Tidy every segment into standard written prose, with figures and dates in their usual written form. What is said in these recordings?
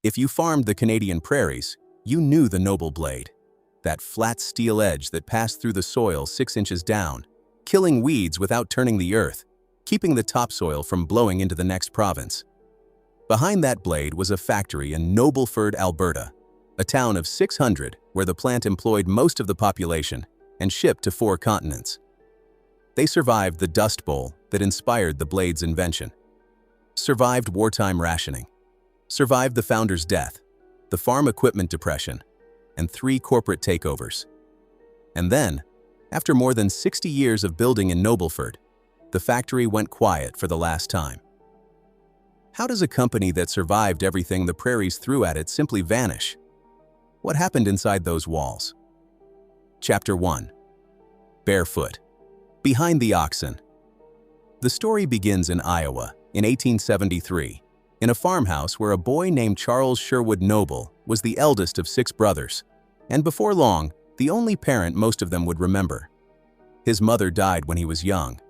If you farmed the Canadian prairies, you knew the Noble blade, that flat steel edge that passed through the soil 6 inches down, killing weeds without turning the earth, keeping the topsoil from blowing into the next province. Behind that blade was a factory in Nobleford, Alberta, a town of 600 where the plant employed most of the population and shipped to 4 continents. They survived the Dust Bowl that inspired the blade's invention, survived wartime rationing, survived the founder's death, the farm equipment depression, and 3 corporate takeovers. And then, after more than 60 years of building in Nobleford, the factory went quiet for the last time. How does a company that survived everything the prairies threw at it simply vanish? What happened inside those walls? Chapter 1. Barefoot. Behind the oxen. The story begins in Iowa in 1873, in a farmhouse where a boy named Charles Sherwood Noble was the eldest of 6 brothers, and before long, the only parent most of them would remember. His mother died when he was young.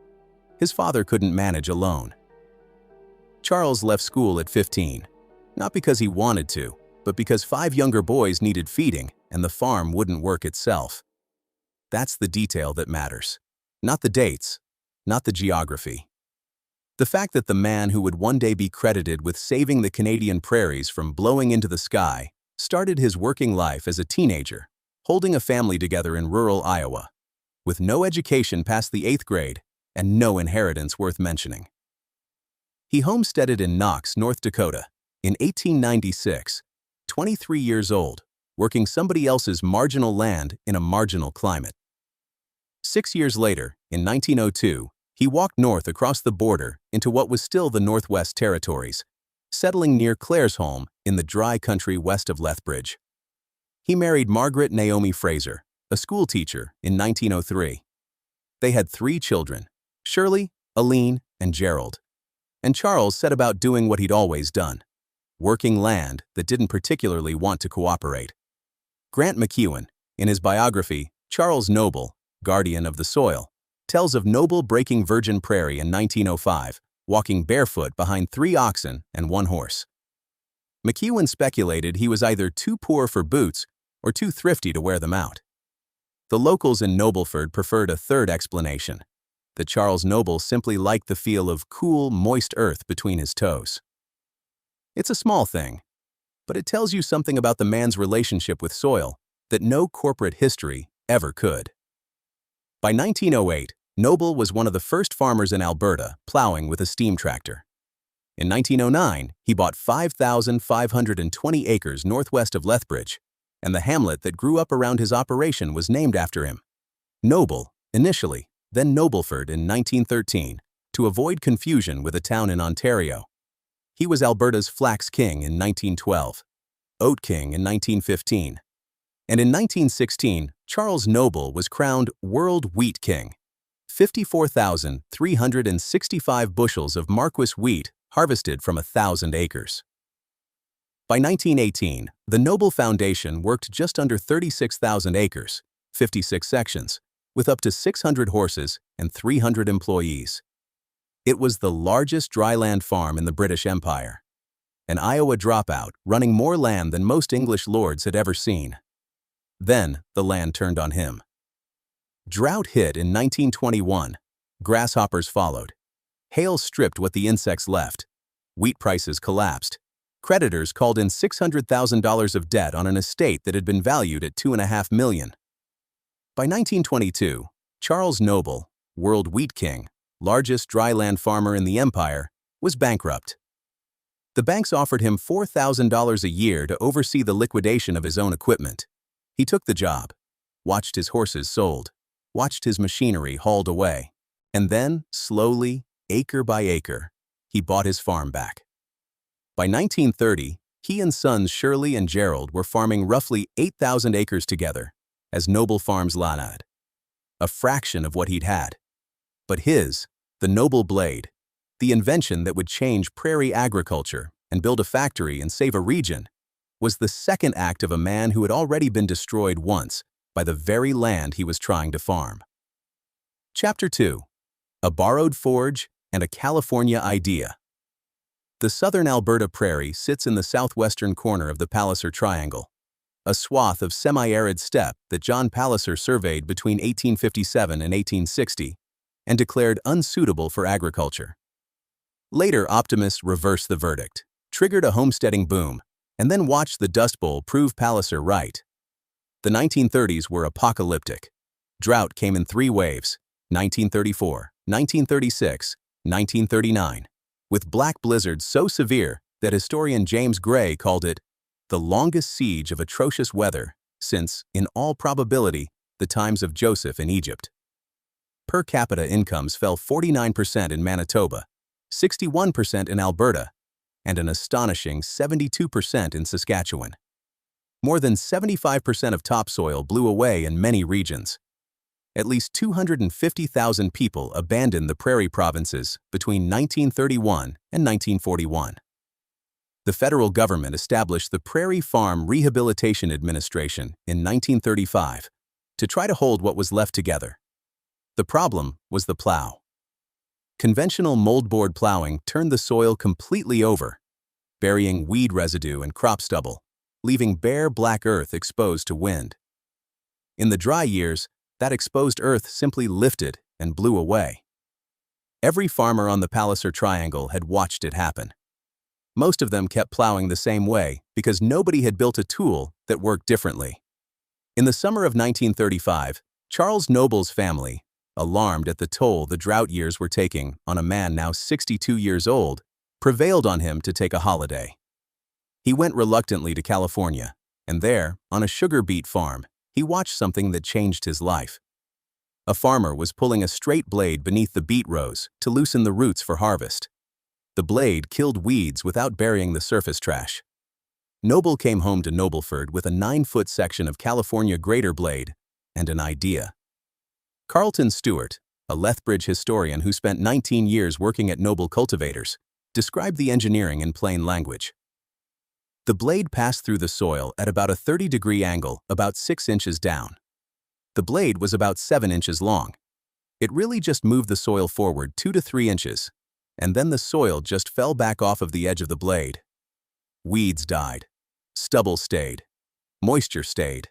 His father couldn't manage alone. Charles left school at 15, not because he wanted to, but because 5 younger boys needed feeding and the farm wouldn't work itself. That's the detail that matters, not the dates, not the geography. The fact that the man who would one day be credited with saving the Canadian prairies from blowing into the sky started his working life as a teenager, holding a family together in rural Iowa, with no education past the 8th grade and no inheritance worth mentioning. He homesteaded in Knox, North Dakota, in 1896, 23 years old, working somebody else's marginal land in a marginal climate. 6 years later, in 1902, he walked north across the border into what was still the Northwest Territories, settling near Claresholm in the dry country west of Lethbridge. He married Margaret Naomi Fraser, a schoolteacher, in 1903. They had 3 children, Shirley, Aline, and Gerald. And Charles set about doing what he'd always done, working land that didn't particularly want to cooperate. Grant McEwen, in his biography, Charles Noble, Guardian of the Soil, tells of Noble breaking virgin prairie in 1905, walking barefoot behind 3 oxen and 1 horse. McEwen speculated he was either too poor for boots or too thrifty to wear them out. The locals in Nobleford preferred a third explanation, that Charles Noble simply liked the feel of cool, moist earth between his toes. It's a small thing, but it tells you something about the man's relationship with soil that no corporate history ever could. By 1908, Noble was one of the first farmers in Alberta plowing with a steam tractor. In 1909, he bought 5,520 acres northwest of Lethbridge, and the hamlet that grew up around his operation was named after him. Noble, initially, then Nobleford in 1913, to avoid confusion with a town in Ontario. He was Alberta's Flax King in 1912, Oat King in 1915, and in 1916, Charles Noble was crowned World Wheat King. 54,365 bushels of Marquis wheat harvested from 1,000 acres. By 1918, the Noble Foundation worked just under 36,000 acres, 56 sections, with up to 600 horses and 300 employees. It was the largest dryland farm in the British Empire, an Iowa dropout running more land than most English lords had ever seen. Then the land turned on him. Drought hit in 1921. Grasshoppers followed. Hail stripped what the insects left. Wheat prices collapsed. Creditors called in $600,000 of debt on an estate that had been valued at $2.5 million. By 1922, Charles Noble, World Wheat King, largest dryland farmer in the empire, was bankrupt. The banks offered him $4,000 a year to oversee the liquidation of his own equipment. He took the job, watched his horses sold, watched his machinery hauled away, and then, slowly, acre by acre, he bought his farm back. By 1930, he and sons Shirley and Gerald were farming roughly 8,000 acres together, as Noble Farms Lanad, a fraction of what he'd had. But his, the Noble blade, the invention that would change prairie agriculture and build a factory and save a region, was the second act of a man who had already been destroyed once by the very land he was trying to farm. Chapter 2. A borrowed forge and a California idea. The Southern Alberta Prairie sits in the southwestern corner of the Palliser Triangle, a swath of semi-arid steppe that John Palliser surveyed between 1857 and 1860 and declared unsuitable for agriculture. Later, optimists reversed the verdict, triggered a homesteading boom, and then watched the Dust Bowl prove Palliser right. The 1930s were apocalyptic. Drought came in three waves: 1934, 1936, 1939, with black blizzards so severe that historian James Gray called it the longest siege of atrocious weather since, in all probability, the times of Joseph in Egypt. Per capita incomes fell 49% in Manitoba, 61% in Alberta, and an astonishing 72% in Saskatchewan. More than 75% of topsoil blew away in many regions. At least 250,000 people abandoned the Prairie provinces between 1931 and 1941. The federal government established the Prairie Farm Rehabilitation Administration in 1935 to try to hold what was left together. The problem was the plow. Conventional moldboard plowing turned the soil completely over, burying weed residue and crop stubble, leaving bare black earth exposed to wind. In the dry years, that exposed earth simply lifted and blew away. Every farmer on the Palliser Triangle had watched it happen. Most of them kept plowing the same way because nobody had built a tool that worked differently. In the summer of 1935, Charles Noble's family, alarmed at the toll the drought years were taking on a man now 62 years old, prevailed on him to take a holiday. He went reluctantly to California, and there, on a sugar beet farm, he watched something that changed his life. A farmer was pulling a straight blade beneath the beet rows to loosen the roots for harvest. The blade killed weeds without burying the surface trash. Noble came home to Nobleford with a 9-foot section of California grater blade and an idea. Carlton Stewart, a Lethbridge historian who spent 19 years working at Noble cultivators, described the engineering in plain language. The blade passed through the soil at about a 30-degree angle, about 6 inches down. The blade was about 7 inches long. It really just moved the soil forward 2 to 3 inches, and then the soil just fell back off of the edge of the blade. Weeds died. Stubble stayed. Moisture stayed.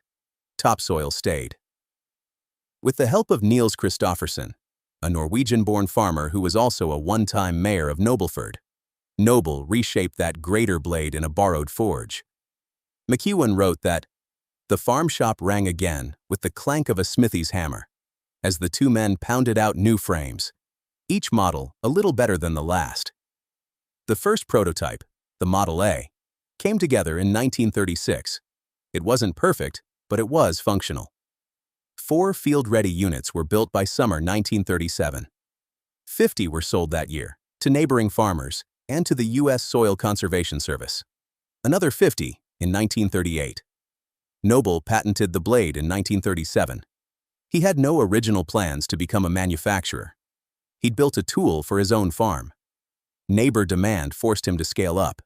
Topsoil stayed. With the help of Niels Christofferson, a Norwegian-born farmer who was also a one-time mayor of Nobleford, Noble reshaped that grater blade in a borrowed forge. McEwen wrote that, "The farm shop rang again with the clank of a smithy's hammer, as the two men pounded out new frames, each model a little better than the last." The first prototype, the Model A, came together in 1936. It wasn't perfect, but it was functional. 4 field-ready units were built by summer 1937. 50 were sold that year, to neighboring farmers and to the U.S. Soil Conservation Service. Another 50 in 1938. Noble patented the blade in 1937. He had no original plans to become a manufacturer. He'd built a tool for his own farm. Neighbor demand forced him to scale up.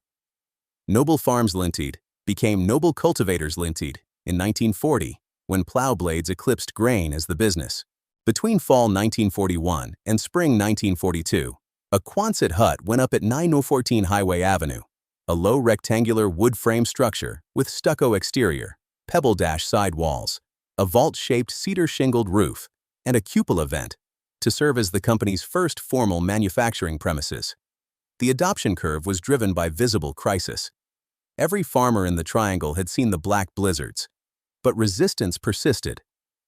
Noble Farms Linted became Noble Cultivators Linted in 1940 when plow blades eclipsed grain as the business. Between fall 1941 and spring 1942, a Quonset hut went up at 9014 Highway Avenue, a low rectangular wood frame structure with stucco exterior, pebble-dash side walls, a vault-shaped cedar-shingled roof, and a cupola vent to serve as the company's first formal manufacturing premises. The adoption curve was driven by visible crisis. Every farmer in the Triangle had seen the black blizzards, but resistance persisted,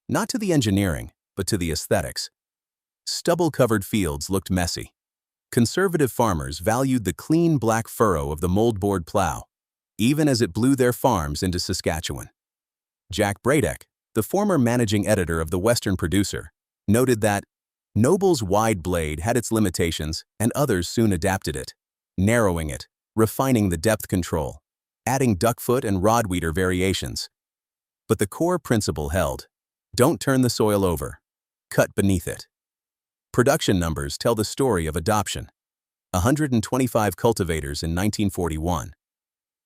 not to the engineering, but to the aesthetics. Stubble-covered fields looked messy. Conservative farmers valued the clean black furrow of the moldboard plow, even as it blew their farms into Saskatchewan. Jack Bradek, the former managing editor of the Western Producer, noted that Noble's wide blade had its limitations and others soon adapted it, narrowing it, refining the depth control, adding duckfoot and rodweeder variations. But the core principle held: don't turn the soil over, cut beneath it. Production numbers tell the story of adoption. 125 cultivators in 1941,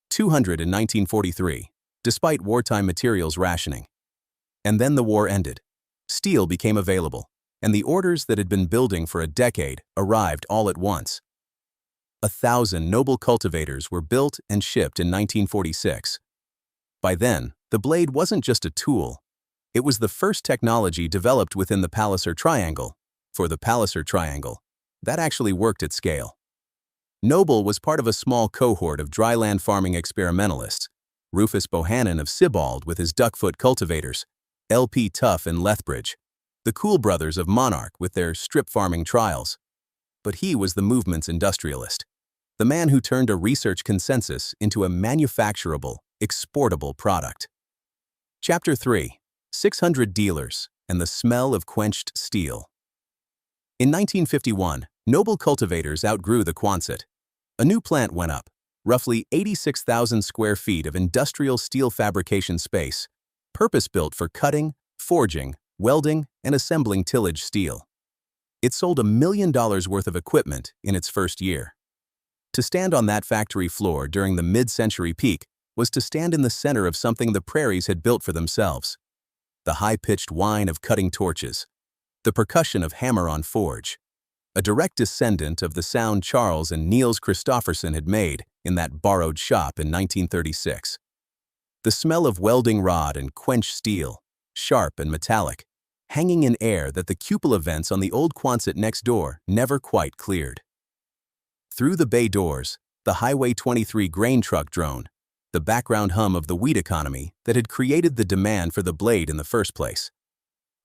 200 in 1943, despite wartime materials rationing. And then the war ended. Steel became available, and the orders that had been building for a decade arrived all at once. 1,000 Noble cultivators were built and shipped in 1946. By then, the blade wasn't just a tool. It was the first technology developed within the Palliser Triangle, for the Palliser Triangle, that actually worked at scale. Noble was part of a small cohort of dryland farming experimentalists, Rufus Bohannon of Sibbald with his duckfoot cultivators, L.P. Tuff and Lethbridge, the Cool brothers of Monarch with their strip farming trials. But he was the movement's industrialist, the man who turned a research consensus into a manufacturable, exportable product. Chapter 3: 600 Dealers and the Smell of Quenched Steel. In 1951, Noble cultivators outgrew the Quonset. A new plant went up, roughly 86,000 square feet of industrial steel fabrication space, purpose-built for cutting, forging, welding, and assembling tillage steel. It sold $1 million worth of equipment in its first year. To stand on that factory floor during the mid-century peak was to stand in the center of something the Prairies had built for themselves. The high-pitched whine of cutting torches, the percussion of hammer on forge, a direct descendant of the sound Charles and Niels Christofferson had made in that borrowed shop in 1936. The smell of welding rod and quenched steel, sharp and metallic, hanging in air that the cupola vents on the old Quonset next door never quite cleared. Through the bay doors, the Highway 23 grain truck drone, the background hum of the wheat economy that had created the demand for the blade in the first place.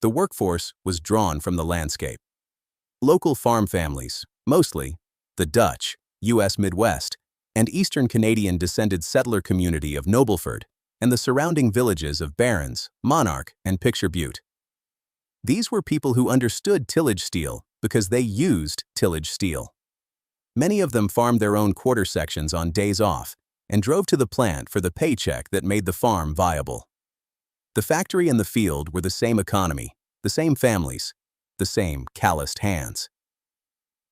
The workforce was drawn from the landscape. Local farm families, mostly the Dutch, U.S. Midwest, and Eastern Canadian descended settler community of Nobleford, and the surrounding villages of Barons, Monarch, and Picture Butte. These were people who understood tillage steel because they used tillage steel. Many of them farmed their own quarter sections on days off and drove to the plant for the paycheck that made the farm viable. The factory and the field were the same economy, the same families, the same calloused hands.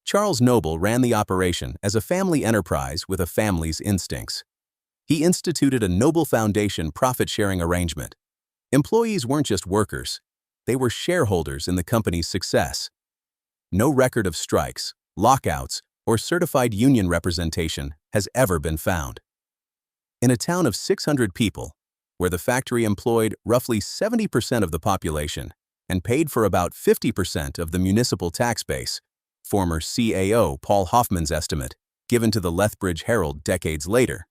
Charles Noble ran the operation as a family enterprise with a family's instincts. He instituted a Noble Foundation profit-sharing arrangement. Employees weren't just workers, they were shareholders in the company's success. No record of strikes, lockouts, or certified union representation has ever been found. In a town of 600 people, where the factory employed roughly 70% of the population and paid for about 50% of the municipal tax base, former CAO Paul Hoffman's estimate, given to the Lethbridge Herald decades later,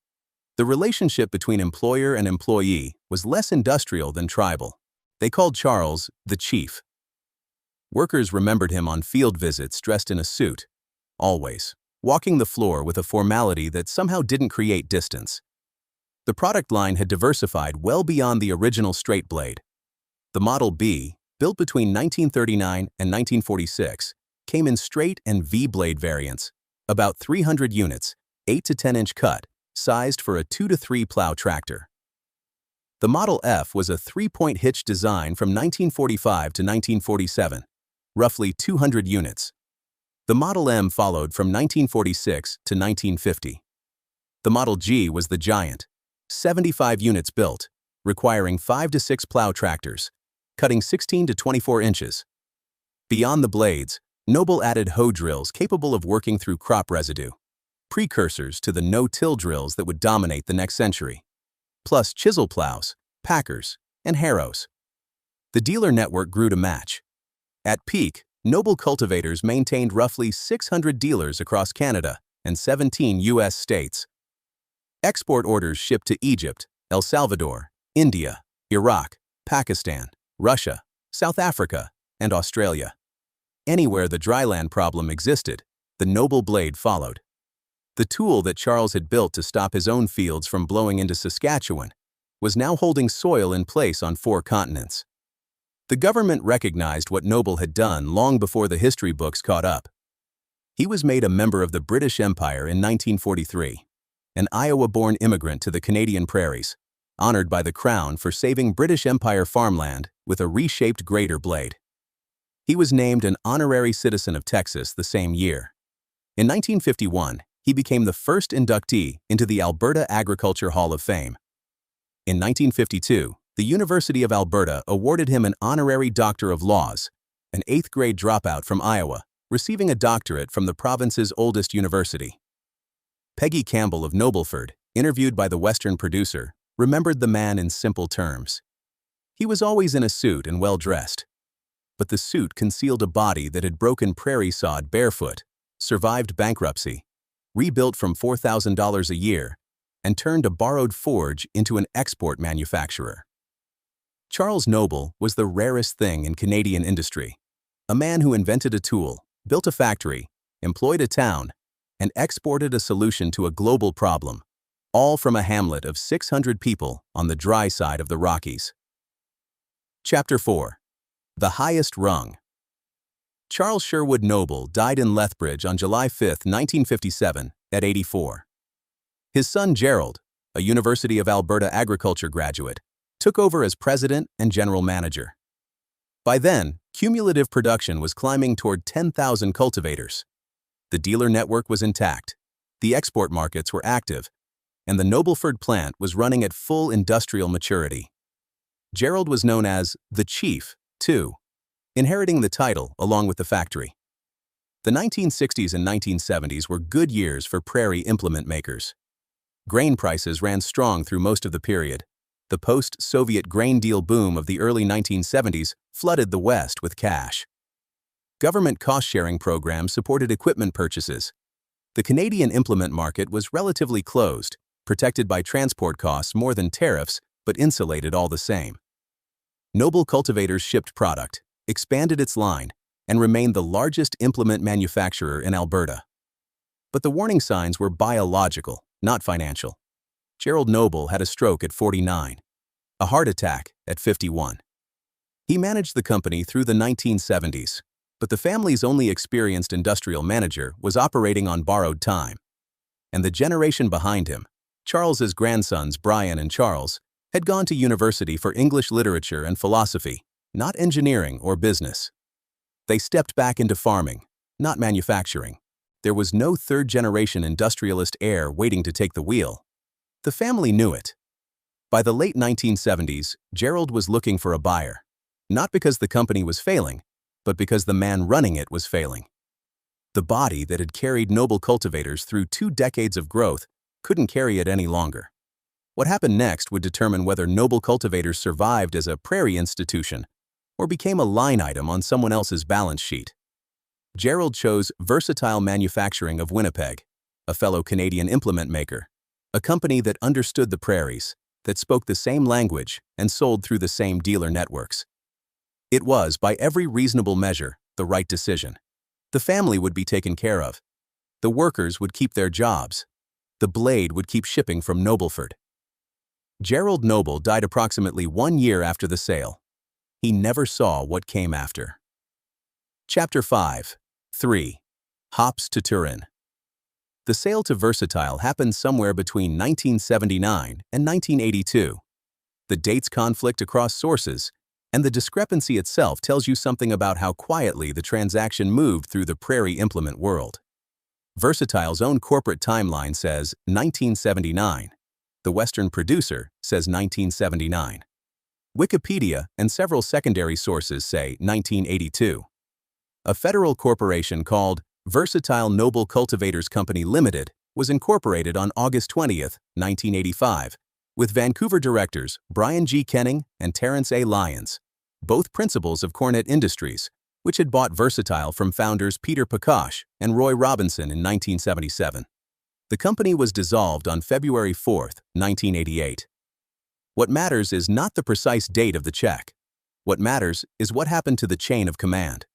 the relationship between employer and employee was less industrial than tribal. They called Charles the Chief. Workers remembered him on field visits dressed in a suit, always, walking the floor with a formality that somehow didn't create distance. The product line had diversified well beyond the original straight blade. The Model B, built between 1939 and 1946, came in straight and V-blade variants, about 300 units, 8 to 10-inch cut, sized for a 2 to 3 plow tractor. The Model F was a 3-point hitch design from 1945 to 1947, roughly 200 units. The Model M followed from 1946 to 1950. The Model G was the giant, 75 units built, requiring 5 to 6 plow tractors, cutting 16 to 24 inches. Beyond the blades, Noble added hoe drills capable of working through crop residue, precursors to the no-till drills that would dominate the next century, plus chisel plows, packers, and harrows. The dealer network grew to match. At peak, Noble cultivators maintained roughly 600 dealers across Canada and 17 U.S. states. Export orders shipped to Egypt, El Salvador, India, Iraq, Pakistan, Russia, South Africa, and Australia. Anywhere the dryland problem existed, the Noble blade followed. The tool that Charles had built to stop his own fields from blowing into Saskatchewan was now holding soil in place on 4 continents. The government recognized what Noble had done long before the history books caught up. He was made a member of the British Empire in 1943, an Iowa-born immigrant to the Canadian Prairies, honored by the Crown for saving British Empire farmland with a reshaped grater blade. He was named an honorary citizen of Texas the same year. In 1951, he became the first inductee into the Alberta Agriculture Hall of Fame. In 1952, the University of Alberta awarded him an honorary Doctor of Laws, an 8th grade dropout from Iowa, receiving a doctorate from the province's oldest university. Peggy Campbell of Nobleford, interviewed by the Western producer, remembered the man in simple terms. He was always in a suit and well-dressed. But the suit concealed a body that had broken prairie sod barefoot, survived bankruptcy, rebuilt from $4,000 a year, and turned a borrowed forge into an export manufacturer. Charles Noble was the rarest thing in Canadian industry, a man who invented a tool, built a factory, employed a town, and exported a solution to a global problem, all from a hamlet of 600 people on the dry side of the Rockies. Chapter 4. The Highest Rung. Charles Sherwood Noble died in Lethbridge on July 5, 1957, at 84. His son Gerald, a University of Alberta agriculture graduate, took over as president and general manager. By then, cumulative production was climbing toward 10,000 cultivators. The dealer network was intact, the export markets were active, and the Nobleford plant was running at full industrial maturity. Gerald was known as the Chief, too, inheriting the title along with the factory. The 1960s and 1970s were good years for Prairie implement makers. Grain prices ran strong through most of the period. The post-Soviet grain deal boom of the early 1970s flooded the West with cash. Government cost-sharing programs supported equipment purchases. The Canadian implement market was relatively closed, protected by transport costs more than tariffs, but insulated all the same. Noble Cultivators shipped product, expanded its line, and remained the largest implement manufacturer in Alberta. But the warning signs were biological, not financial. Gerald Noble had a stroke at 49, a heart attack at 51. He managed the company through the 1970s, but the family's only experienced industrial manager was operating on borrowed time. And the generation behind him, Charles's grandsons Brian and Charles, had gone to university for English literature and philosophy, not engineering or business. They stepped back into farming, not manufacturing. There was no third-generation industrialist heir waiting to take the wheel. The family knew it. By the late 1970s, Gerald was looking for a buyer, not because the company was failing, but because the man running it was failing. The body that had carried Noble Cultivators through 2 decades of growth couldn't carry it any longer. What happened next would determine whether Noble Cultivators survived as a Prairie institution or became a line item on someone else's balance sheet. Gerald chose Versatile Manufacturing of Winnipeg, a fellow Canadian implement maker, a company that understood the prairies, that spoke the same language and sold through the same dealer networks. It was, by every reasonable measure, the right decision. The family would be taken care of. The workers would keep their jobs. The blade would keep shipping from Nobleford. Gerald Noble died approximately 1 year after the sale. He never saw what came after. Chapter 5. 3. Hops to Turin. The sale to Versatile happened somewhere between 1979 and 1982. The dates conflict across sources, and the discrepancy itself tells you something about how quietly the transaction moved through the Prairie implement world. Versatile's own corporate timeline says 1979. The Western producer says 1979. Wikipedia and several secondary sources say 1982. A federal corporation called Versatile Noble Cultivators Company Limited was incorporated on August 20, 1985, with Vancouver directors Brian G. Kenning and Terrence A. Lyons, both principals of Cornet Industries, which had bought Versatile from founders Peter Pakosh and Roy Robinson in 1977. The company was dissolved on February 4, 1988. What matters is not the precise date of the check. What matters is what happened to the chain of command.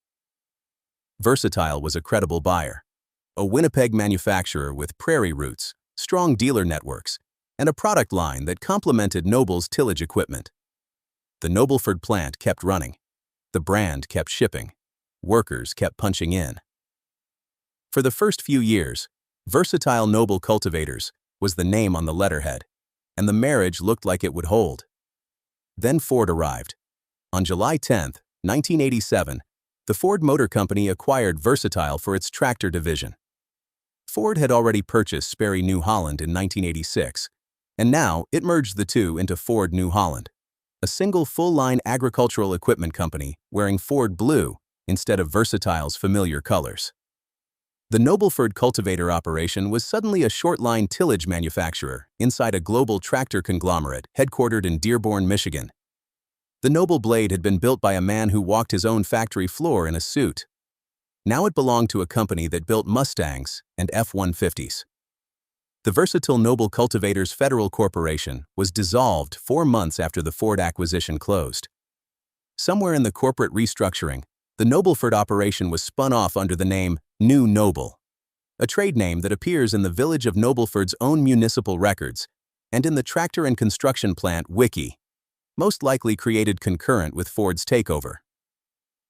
Versatile was a credible buyer, a Winnipeg manufacturer with Prairie roots, strong dealer networks, and a product line that complemented Noble's tillage equipment. The Nobleford plant kept running. The brand kept shipping. Workers kept punching in. For the first few years, Versatile Noble Cultivators was the name on the letterhead, and the marriage looked like it would hold. Then Ford arrived. On July 10, 1987, the Ford Motor Company acquired Versatile for its tractor division. Ford had already purchased Sperry New Holland in 1986, and now it merged the two into Ford New Holland, a single full-line agricultural equipment company wearing Ford blue instead of Versatile's familiar colors. The Nobleford cultivator operation was suddenly a short-line tillage manufacturer inside a global tractor conglomerate headquartered in Dearborn, Michigan. The Noble blade had been built by a man who walked his own factory floor in a suit. Now it belonged to a company that built Mustangs and F-150s. The versatile Noble Cultivators Federal Corporation was dissolved 4 months after the Ford acquisition closed. Somewhere in the corporate restructuring, the Nobleford operation was spun off under the name New Noble, a trade name that appears in the village of Nobleford's own municipal records and in the tractor and construction plant wiki, most likely created concurrent with Ford's takeover.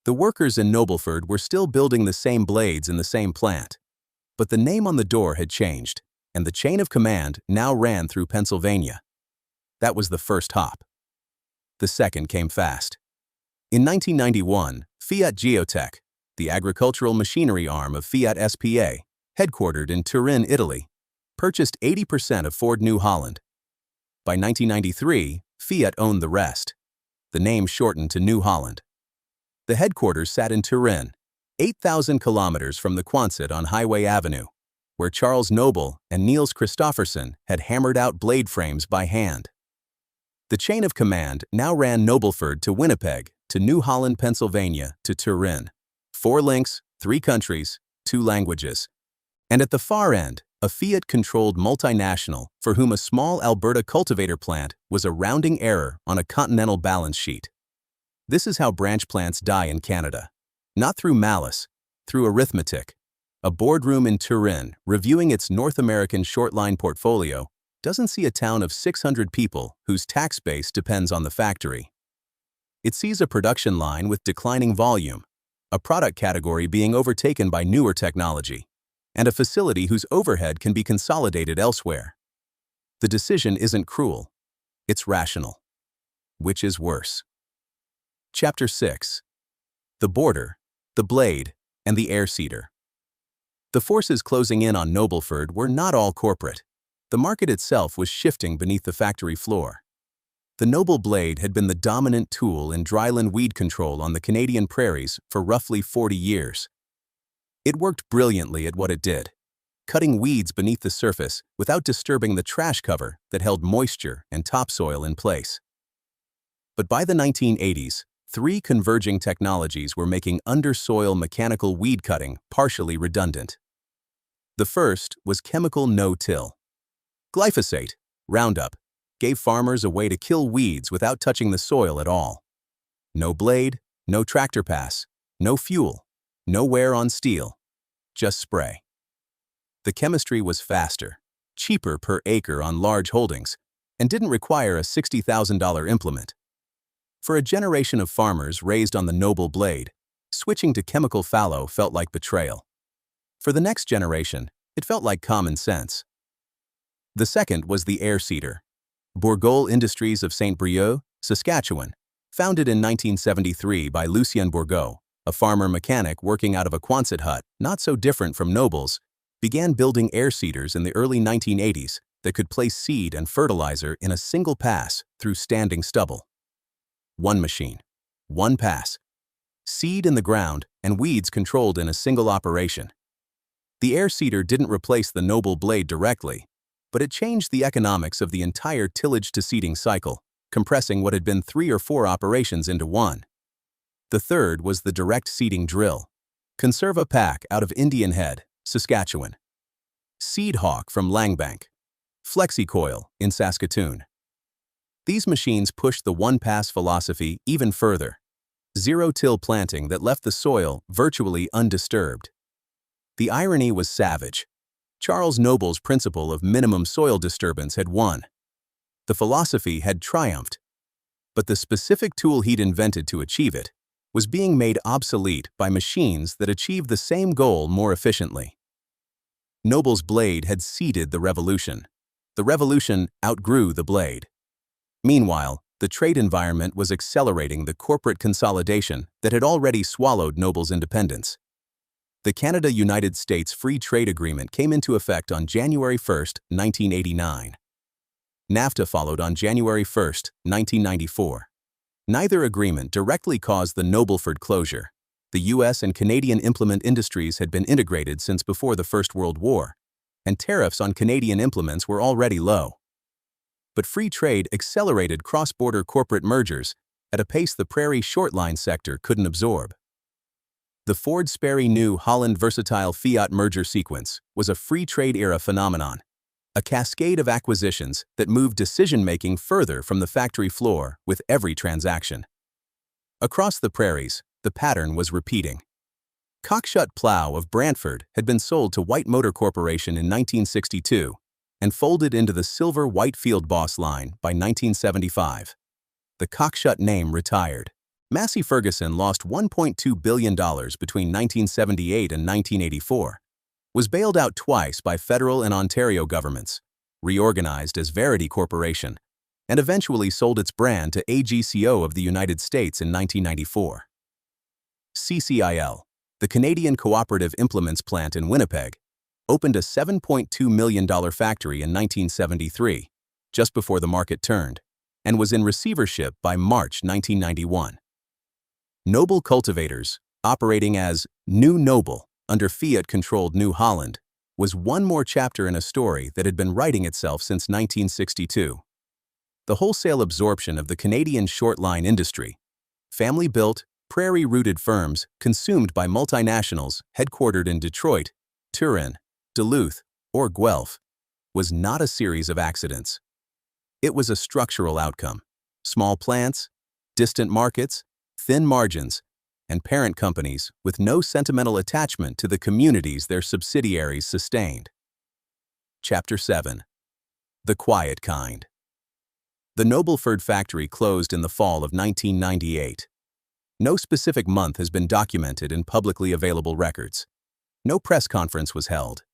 The workers in Nobleford were still building the same blades in the same plant, but the name on the door had changed, and the chain of command now ran through Pennsylvania. That was the first hop. The second came fast. In 1991, Fiat Geotech, the agricultural machinery arm of Fiat SPA, headquartered in Turin, Italy, purchased 80% of Ford New Holland. By 1993, Fiat owned the rest. The name shortened to New Holland. The headquarters sat in Turin, 8,000 kilometers from the Quonset on Highway Avenue, where Charles Noble and Niels Christofferson had hammered out blade frames by hand. The chain of command now ran Nobleford to Winnipeg, to New Holland, Pennsylvania, to Turin. 4 links, 3 countries, 2 languages. And at the far end, a Fiat-controlled multinational for whom a small Alberta cultivator plant was a rounding error on a continental balance sheet. This is how branch plants die in Canada. Not through malice, through arithmetic. A boardroom in Turin, reviewing its North American short-line portfolio, doesn't see a town of 600 people whose tax base depends on the factory. It sees a production line with declining volume, a product category being overtaken by newer technology, and a facility whose overhead can be consolidated elsewhere. The decision isn't cruel, it's rational. Which is worse? Chapter 6. The border, the blade, and the air seeder. The forces closing in on Nobleford were not all corporate. The market itself was shifting beneath the factory floor. The Noble blade had been the dominant tool in dryland weed control on the Canadian prairies for roughly 40 years. It worked brilliantly at what it did, cutting weeds beneath the surface without disturbing the trash cover that held moisture and topsoil in place. But by the 1980s, 3 converging technologies were making undersoil mechanical weed cutting partially redundant. The first was chemical no-till. Glyphosate, Roundup, gave farmers a way to kill weeds without touching the soil at all. No blade, no tractor pass, no fuel, no wear on steel, just spray. The chemistry was faster, cheaper per acre on large holdings, and didn't require a $60,000 implement. For a generation of farmers raised on the Noble blade, switching to chemical fallow felt like betrayal. For the next generation, it felt like common sense. The second was the air seeder. Bourgault Industries of St. Brieuc, Saskatchewan, founded in 1973 by Lucien Bourgault, a farmer mechanic working out of a Quonset hut not so different from Noble's, began building air seeders in the early 1980s that could place seed and fertilizer in a single pass through standing stubble. 1 machine, 1 pass. Seed in the ground and weeds controlled in a single operation. The air seeder didn't replace the Noble blade directly, but it changed the economics of the entire tillage to seeding cycle, compressing what had been 3 or 4 operations into 1. The third was the direct seeding drill. Conserva Pack out of Indian Head, Saskatchewan. Seed Hawk from Langbank. FlexiCoil in Saskatoon. These machines pushed the one-pass philosophy even further. Zero-till planting that left the soil virtually undisturbed. The irony was savage. Charles Noble's principle of minimum soil disturbance had won. The philosophy had triumphed. But the specific tool he'd invented to achieve it was being made obsolete by machines that achieved the same goal more efficiently. Noble's blade had seeded the revolution. The revolution outgrew the blade. Meanwhile, the trade environment was accelerating the corporate consolidation that had already swallowed Noble's independence. The Canada-United States Free Trade Agreement came into effect on January 1, 1989. NAFTA followed on January 1, 1994. Neither agreement directly caused the Nobleford closure. The U.S. and Canadian implement industries had been integrated since before the First World War, and tariffs on Canadian implements were already low. But free trade accelerated cross-border corporate mergers at a pace the Prairie shortline sector couldn't absorb. The Ford-Sperry New Holland Versatile Fiat merger sequence was a free trade era phenomenon, a cascade of acquisitions that moved decision-making further from the factory floor with every transaction. Across the prairies, the pattern was repeating. Cockshut Plow of Brantford had been sold to White Motor Corporation in 1962 and folded into the Silver Whitefield Boss line by 1975. The Cockshut name retired. Massey Ferguson lost $1.2 billion between 1978 and 1984, was bailed out twice by federal and Ontario governments, reorganized as Verity Corporation, and eventually sold its brand to AGCO of the United States in 1994. CCIL, the Canadian Cooperative Implements Plant in Winnipeg, opened a $7.2 million factory in 1973, just before the market turned, and was in receivership by March 1991. Noble Cultivators, operating as New Noble under Fiat-controlled New Holland, was one more chapter in a story that had been writing itself since 1962. The wholesale absorption of the Canadian short-line industry, family-built, prairie-rooted firms consumed by multinationals headquartered in Detroit, Turin, Duluth, or Guelph, was not a series of accidents. It was a structural outcome. Small plants, distant markets, thin margins, and parent companies with no sentimental attachment to the communities their subsidiaries sustained. Chapter 7. The Quiet Kind. The Nobleford factory closed in the fall of 1998. No specific month has been documented in publicly available records. No press conference was held.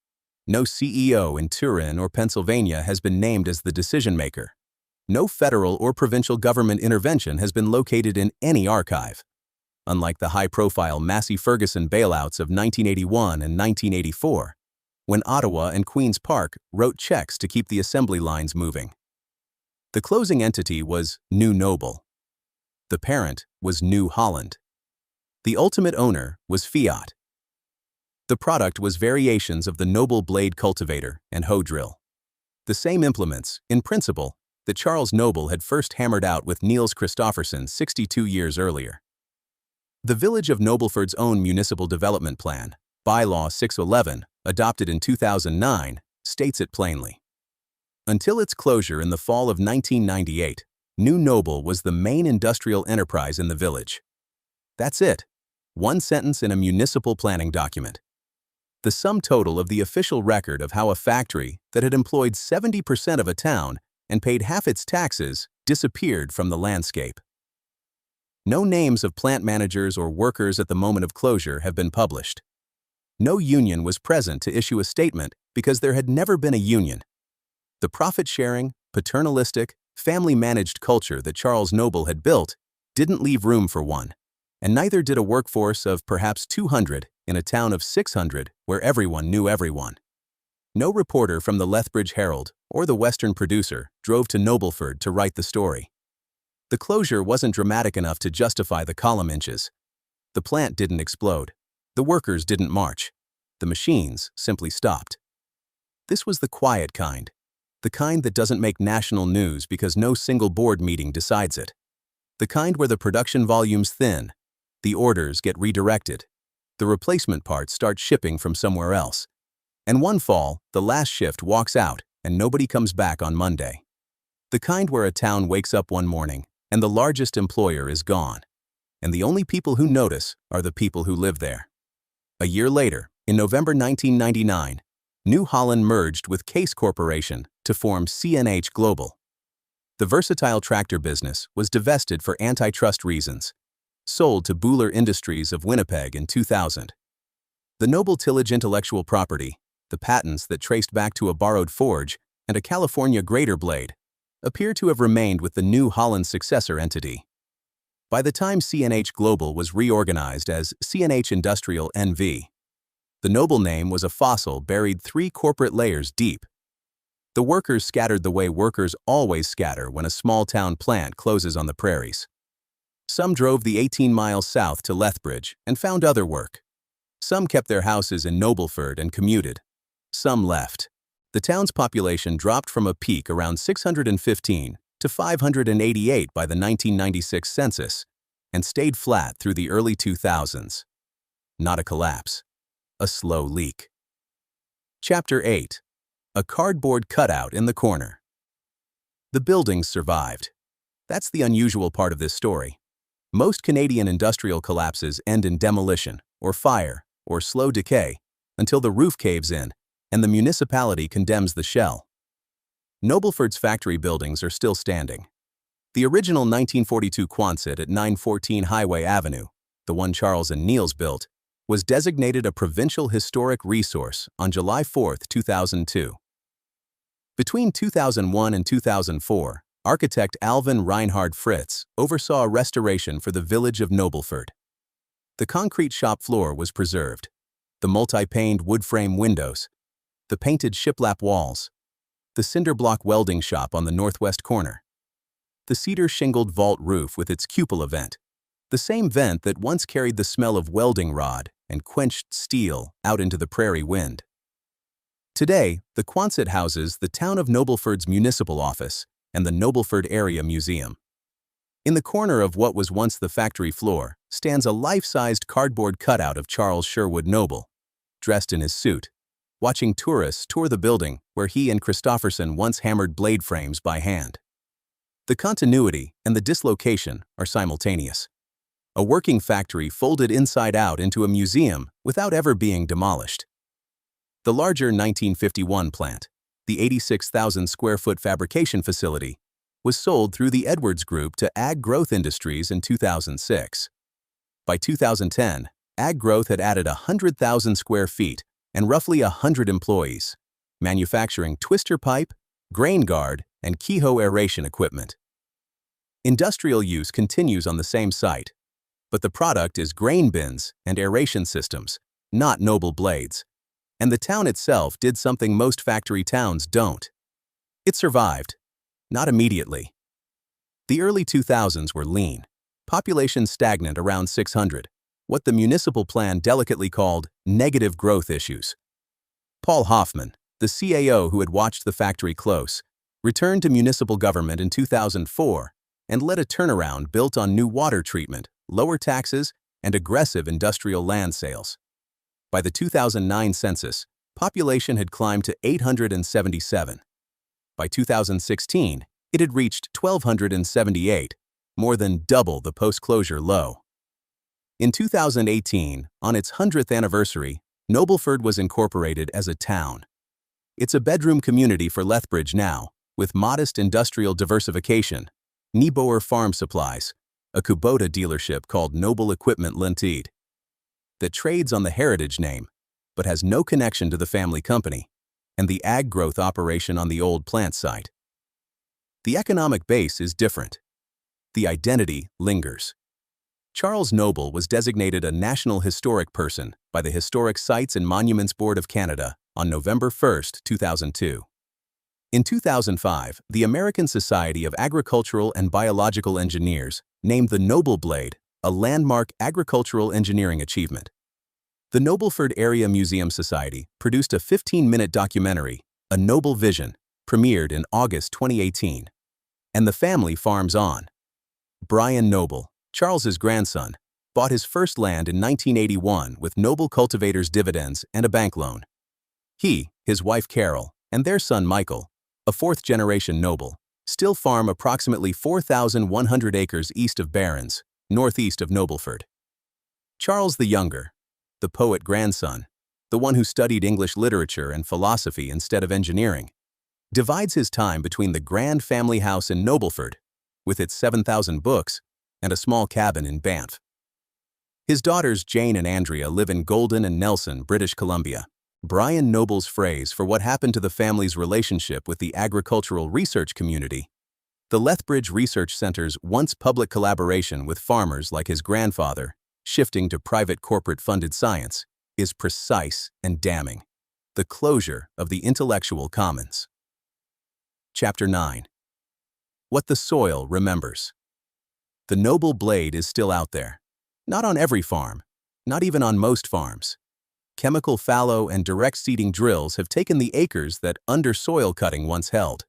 No CEO in Turin or Pennsylvania has been named as the decision-maker. No federal or provincial government intervention has been located in any archive. Unlike the high-profile Massey Ferguson bailouts of 1981 and 1984, when Ottawa and Queen's Park wrote checks to keep the assembly lines moving. The closing entity was New Noble. The parent was New Holland. The ultimate owner was Fiat. The product was variations of the Noble blade cultivator and hoe drill. The same implements, in principle, that Charles Noble had first hammered out with Niels Christofferson 62 years earlier. The Village of Nobleford's own municipal development plan, Bylaw 611, adopted in 2009, states it plainly. Until its closure in the fall of 1998, New Noble was the main industrial enterprise in the village. That's it. One sentence in a municipal planning document. The sum total of the official record of how a factory that had employed 70% of a town and paid half its taxes disappeared from the landscape. No names of plant managers or workers at the moment of closure have been published. No union was present to issue a statement because there had never been a union. The profit-sharing, paternalistic, family-managed culture that Charles Noble had built didn't leave room for one, and neither did a workforce of perhaps 200 in a town of 600 where everyone knew everyone. No reporter from the Lethbridge Herald or the Western Producer drove to Nobleford to write the story. The closure wasn't dramatic enough to justify the column inches. The plant didn't explode. The workers didn't march. The machines simply stopped. This was the quiet kind, the kind that doesn't make national news because no single board meeting decides it. The kind where the production volumes thin, the orders get redirected, the replacement parts start shipping from somewhere else. And one fall, the last shift walks out and nobody comes back on Monday. The kind where a town wakes up one morning and the largest employer is gone, and the only people who notice are the people who live there. A year later, in November 1999, New Holland merged with Case Corporation to form CNH Global. The versatile tractor business was divested for antitrust reasons, sold to Buhler Industries of Winnipeg in 2000. The Noble tillage intellectual property, the patents that traced back to a borrowed forge and a California grater blade, appear to have remained with the New Holland successor entity. By the time CNH Global was reorganized as CNH Industrial NV, the Noble name was a fossil buried 3 corporate layers deep. The workers scattered the way workers always scatter when a small-town plant closes on the prairies. Some drove the 18 miles south to Lethbridge and found other work. Some kept their houses in Nobleford and commuted. Some left. The town's population dropped from a peak around 615 to 588 by the 1996 census and stayed flat through the early 2000s. Not a collapse. A slow leak. Chapter 8. A cardboard cutout in the corner. The buildings survived. That's the unusual part of this story. Most Canadian industrial collapses end in demolition, or fire, or slow decay, until the roof caves in and the municipality condemns the shell. Nobleford's factory buildings are still standing. The original 1942 Quonset at 914 Highway Avenue, the one Charles and Niels built, was designated a provincial historic resource on July 4, 2002. Between 2001 and 2004, architect Alvin Reinhard Fritz oversaw a restoration for the village of Nobleford. The concrete shop floor was preserved, the multi-paned wood frame windows, the painted shiplap walls, the cinder block welding shop on the northwest corner, the cedar shingled vault roof with its cupola vent, the same vent that once carried the smell of welding rod and quenched steel out into the prairie wind. Today, the Quonset houses the town of Nobleford's municipal office and the Nobleford Area Museum. In the corner of what was once the factory floor stands a life-sized cardboard cutout of Charles Sherwood Noble, dressed in his suit, watching tourists tour the building where he and Christofferson once hammered blade frames by hand. The continuity and the dislocation are simultaneous. A working factory folded inside out into a museum without ever being demolished. The larger 1951 plant, the 86,000 square foot fabrication facility, was sold through the Edwards Group to Ag Growth Industries in 2006. By 2010, Ag Growth had added 100,000 square feet and roughly 100 employees, manufacturing twister pipe, grain guard, and Kehoe aeration equipment. Industrial use continues on the same site, but the product is grain bins and aeration systems, not Noble blades. And the town itself did something most factory towns don't. It survived. Not immediately. The early 2000s were lean, population stagnant around 600, what the municipal plan delicately called negative growth issues. Paul Hoffman, the CAO who had watched the factory close, returned to municipal government in 2004 and led a turnaround built on new water treatment, lower taxes, and aggressive industrial land sales. By the 2009 census, population had climbed to 877. By 2016, it had reached 1,278, more than double the post-closure low. In 2018, on its 100th anniversary, Nobleford was incorporated as a town. It's a bedroom community for Lethbridge now, with modest industrial diversification, Nieboer Farm Supplies, a Kubota dealership called Noble Equipment Limited, that trades on the heritage name, but has no connection to the family company, and the Ag Growth operation on the old plant site. The economic base is different. The identity lingers. Charles Noble was designated a National Historic Person by the Historic Sites and Monuments Board of Canada on November 1, 2002. In 2005, the American Society of Agricultural and Biological Engineers named the Noble Blade a landmark agricultural engineering achievement. The Nobleford Area Museum Society produced a 15-minute documentary, A Noble Vision, premiered in August 2018. And the family farms on. Brian Noble, Charles's grandson, bought his first land in 1981 with Noble cultivators' dividends and a bank loan. He, his wife Carol, and their son Michael, a fourth-generation Noble, still farm approximately 4,100 acres east of Barrens, northeast of Nobleford. Charles the Younger, the poet grandson, the one who studied English literature and philosophy instead of engineering, divides his time between the grand family house in Nobleford, with its 7,000 books, and a small cabin in Banff. His daughters Jane and Andrea live in Golden and Nelson, British Columbia. Brian Noble's phrase for what happened to the family's relationship with the agricultural research community, the Lethbridge Research Center's once public collaboration with farmers like his grandfather, shifting to private corporate-funded science, is precise and damning. The closure of the intellectual commons. Chapter 9. What the soil remembers. The Noble blade is still out there. Not on every farm, not even on most farms. Chemical fallow and direct seeding drills have taken the acres that undersoil cutting once held.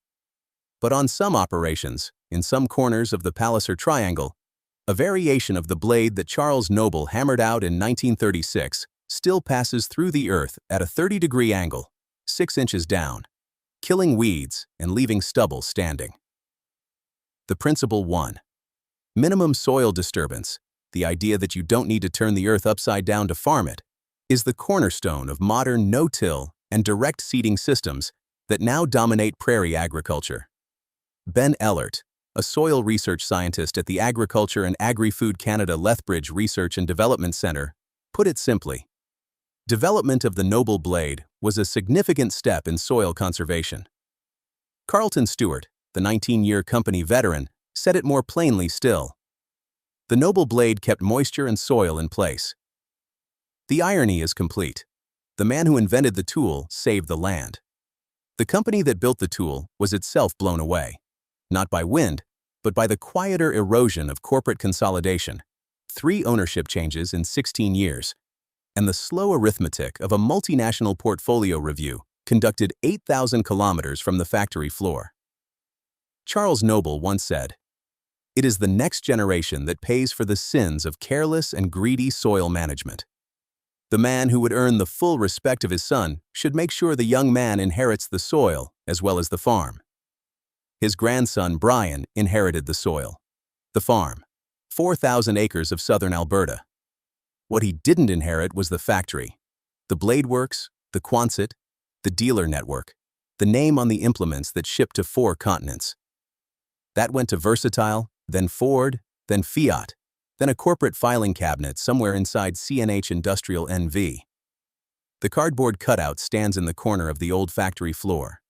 But on some operations, in some corners of the Palliser Triangle, a variation of the blade that Charles Noble hammered out in 1936 still passes through the earth at a 30-degree angle, 6 inches down, killing weeds and leaving stubble standing. The Principle 1. Minimum soil disturbance, the idea that you don't need to turn the earth upside down to farm it, is the cornerstone of modern no-till and direct seeding systems that now dominate prairie agriculture. Ben Ellert, a soil research scientist at the Agriculture and Agri-Food Canada Lethbridge Research and Development Centre, put it simply. Development of the Noble blade was a significant step in soil conservation. Carlton Stewart, the 19-year company veteran, said it more plainly still. The Noble blade kept moisture and soil in place. The irony is complete. The man who invented the tool saved the land. The company that built the tool was itself blown away, not by wind, but by the quieter erosion of corporate consolidation, 3 ownership changes in 16 years, and the slow arithmetic of a multinational portfolio review conducted 8,000 kilometers from the factory floor. Charles Noble once said, "It is the next generation that pays for the sins of careless and greedy soil management." The man who would earn the full respect of his son should make sure the young man inherits the soil as well as the farm. His grandson, Brian, inherited the soil, the farm, 4,000 acres of Southern Alberta. What he didn't inherit was the factory, the blade works, the Quonset, the dealer network, the name on the implements that shipped to 4 continents. That went to Versatile, then Ford, then Fiat, then a corporate filing cabinet somewhere inside CNH Industrial NV. The cardboard cutout stands in the corner of the old factory floor.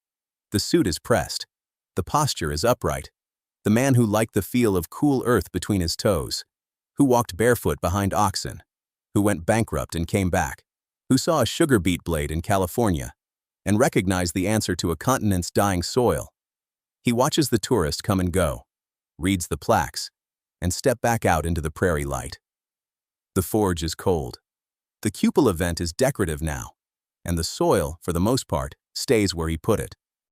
The suit is pressed. The posture is upright. The man who liked the feel of cool earth between his toes, who walked barefoot behind oxen, who went bankrupt and came back, who saw a sugar beet blade in California and recognized the answer to a continent's dying soil. He watches the tourist come and go, reads the plaques, and step back out into the prairie light. The forge is cold. The cupel event is decorative now, and the soil, for the most part, stays where he put it.